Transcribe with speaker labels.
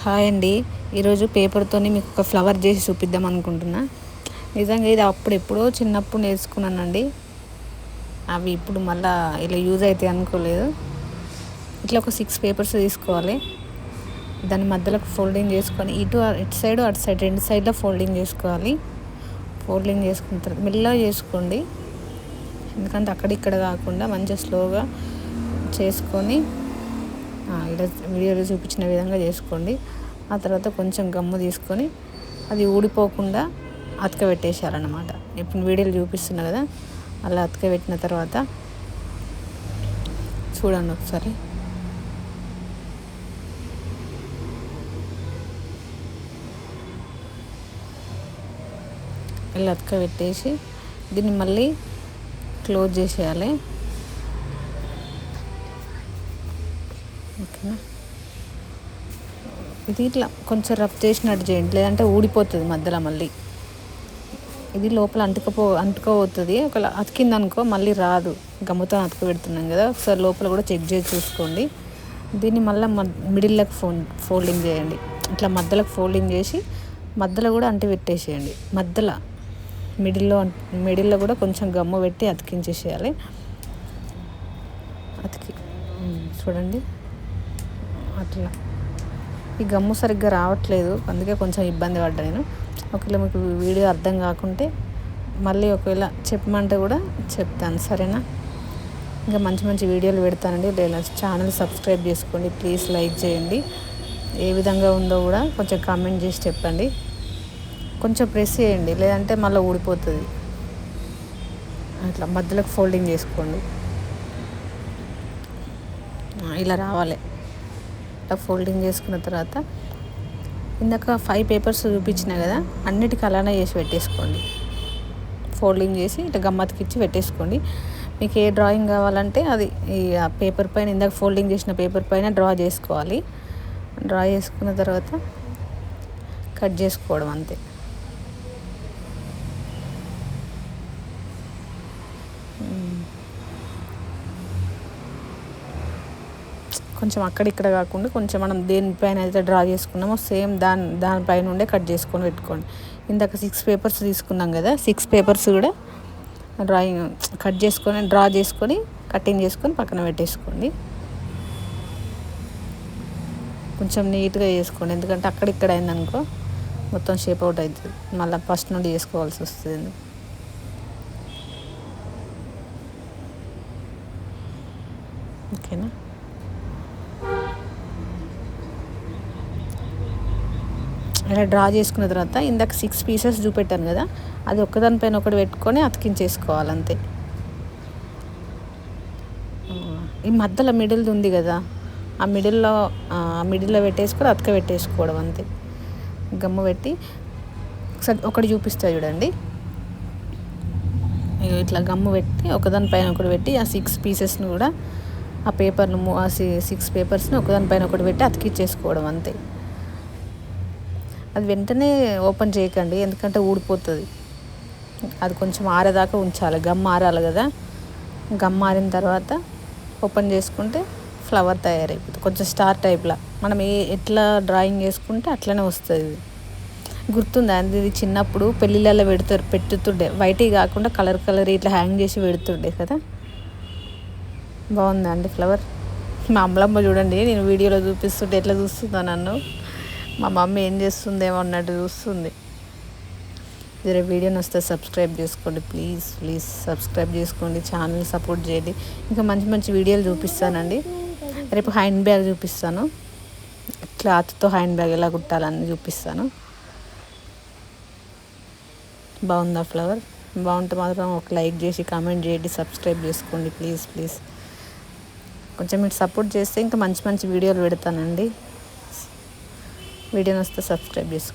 Speaker 1: Hi అండి. ఈరోజు పేపర్తోని మీకు ఒక ఫ్లవర్ చేసి చూపిద్దాం అనుకుంటున్నా. నిజంగా ఇది ఎప్పుడో చిన్నప్పుడు నేర్చుకున్నానండి. అవి ఇప్పుడు మళ్ళీ ఇలా యూజ్ అవుతాయి అనుకోలేదు. ఇట్లా ఒక 6 పేపర్స్ తీసుకోవాలి. దాని మధ్యలో ఫోల్డింగ్ చేసుకొని ఇటు సైడ్ అటు సైడ్ 2 సైడ్లో ఫోల్డింగ్ చేసుకోవాలి. ఫోల్డింగ్ చేసుకున్న తర్వాత మెల్లగా చేసుకోండి, ఎందుకంటే అక్కడిక్కడ కాకుండా మంచిగా స్లోగా చేసుకొని ఇలా వీడియోలో చూపించిన విధంగా చేసుకోండి. ఆ తర్వాత కొంచెం గమ్ము తీసుకొని అది ఊడిపోకుండా అతకబెట్టేసేయాలన్నమాట. ఇప్పుడు వీడియోలు చూపిస్తున్నా కదా, అలా అతకబెట్టిన తర్వాత చూడండి ఒకసారి. ఇలా అతకబెట్టేసి దీన్ని మళ్ళీ క్లోజ్ చేసేయాలి. ఓకేనా, ఇది ఇట్లా కొంచెం రఫ్ చేసినట్టు చేయండి, లేదంటే ఊడిపోతుంది మధ్యలో. మళ్ళీ ఇది లోపల అంటుకోపోతుంది. ఒకవేళ అతికింది అనుకో మళ్ళీ రాదు. గమ్ముతో అతుకుపెడుతున్నాం కదా, ఒకసారి లోపల కూడా చెక్ చేసి చూసుకోండి. దీన్ని మళ్ళీ మిడిల్లోకి ఫోల్డింగ్ చేయండి. ఇట్లా మధ్యలోకి ఫోల్డింగ్ చేసి మధ్యలో కూడా పెట్టేసేయండి. మిడిల్లో కూడా కొంచెం గమ్ము పెట్టి అతికించేసేయాలి. చూడండి అట్లా. ఈ గమ్ము సరిగ్గా రావట్లేదు, అందుకే కొంచెం ఇబ్బంది పడ్డా నేను. ఒకవేళ మీకు వీడియో అర్థం కాకుంటే మళ్ళీ ఒకవేళ చెప్పమంటే కూడా చెప్తాను, సరేనా? ఇంకా మంచి మంచి వీడియోలు పెడతానండి. లేదా ఛానల్ సబ్స్క్రైబ్ చేసుకోండి, ప్లీజ్ లైక్ చేయండి. ఏ విధంగా ఉందో కూడా కొంచెం కామెంట్ చేసి చెప్పండి. కొంచెం ప్రెస్ చేయండి, లేదంటే మళ్ళీ ఊడిపోతుంది. అట్లా మధ్యలోకి ఫోల్డింగ్ చేసుకోండి. ఇలా రావాలి. ఇట్లా ఫోల్డింగ్ చేసుకున్న తర్వాత ఇందాక 5 పేపర్స్ చూపించిన కదా, అన్నిటికీ అలానే చేసి పెట్టేసుకోండి. ఫోల్డింగ్ చేసి ఇట్లా గమ్మతికిచ్చి పెట్టేసుకోండి. మీకు ఏ డ్రాయింగ్ కావాలంటే అది ఈ పేపర్ పైన, ఇందాక ఫోల్డింగ్ చేసిన పేపర్ పైన డ్రా చేసుకోవాలి. డ్రా చేసుకున్న తర్వాత కట్ చేసుకోవడం అంతే. కొంచెం అక్కడిక్కడ కాకుండా కొంచెం మనం దేనిపైన అయితే డ్రా చేసుకున్నామో సేమ్ దానిపైన ఉండే కట్ చేసుకొని పెట్టుకోండి. ఇందాక 6 పేపర్స్ తీసుకున్నాం కదా, 6 పేపర్స్ కూడా కట్ చేసుకొని డ్రా చేసుకొని కటింగ్ చేసుకొని పక్కన పెట్టేసుకోండి. కొంచెం నీట్గా చేసుకోండి, ఎందుకంటే అక్కడిక్కడ అయిందనుకో మొత్తం షేప్ అవుట్ అవుతుంది. మళ్ళీ ఫస్ట్ నుండి చేసుకోవాల్సి వస్తుంది. ఓకేనా, ఇలా డ్రా చేసుకున్న తర్వాత ఇందాక 6 పీసెస్ చూపెట్టాను కదా, అది ఒక్కదానిపైన ఒకటి పెట్టుకొని అతికించేసుకోవాలి అంతే. ఈ మధ్యలో మిడిల్ది ఉంది కదా, ఆ మిడిల్లో పెట్టేసుకొని పెట్టేసుకోవడం అంతే. గమ్ము పెట్టి ఒకటి చూపిస్తా చూడండి. ఇట్లా గమ్ము పెట్టి ఒకదానిపైన ఒకటి పెట్టి ఆ 6 పీసెస్ని కూడా ఆ 6 పేపర్స్ని ఒకదానిపైన ఒకటి పెట్టి అతికిచ్చేసుకోవడం అంతే. అది వెంటనే ఓపెన్ చేయకండి, ఎందుకంటే ఊడిపోతుంది. అది కొంచెం ఆరేదాకా ఉంచాలి, గమ్ ఆరాలి కదా. గమ్ ఆరిన తర్వాత ఓపెన్ చేసుకుంటే ఫ్లవర్ తయారైపోతుంది. కొంచెం స్టార్ టైప్లా మనం ఎట్లా డ్రాయింగ్ చేసుకుంటే అట్లనే వస్తుంది. గుర్తుందా అండి, ఇది చిన్నప్పుడు పెళ్ళిళ్ళలో పెట్టుతుండే. వైట్వి కాకుండా కలర్ ఇట్లా హ్యాంగ్ చేసి పెడుతుండే కదా. బాగుందా అండి ఫ్లవర్? మా అమ్మలమ్మ చూడండి, నేను వీడియోలో చూపిస్తుంటే ఎట్లా చూస్తుందా నన్ను. మా మమ్మీ ఏం చేస్తుందేమో అన్నట్టు చూస్తుంది. జర వీడియో నచ్చితే సబ్స్క్రైబ్ చేసుకోండి, ప్లీజ్ సబ్స్క్రైబ్ చేసుకోండి, ఛానల్ సపోర్ట్ చేయండి. ఇంకా మంచి మంచి వీడియోలు చూపిస్తానండి. రేపు హ్యాండ్ బ్యాగ్ చూపిస్తాను, క్లాత్తో హ్యాండ్ బ్యాగ్ ఎలా కుట్టాలని చూపిస్తాను. బాగుందా ఫ్లవర్? బాగుంటే మాత్రం ఒక లైక్ చేసి కామెంట్ చేయండి, సబ్స్క్రైబ్ చేసుకోండి ప్లీజ్. కొంచెం మీరు సపోర్ట్ చేస్తే ఇంకా మంచి మంచి వీడియోలు పెడతానండి. వీడియో నచ్చితే సబ్స్క్రైబ్ చేసుకోండి.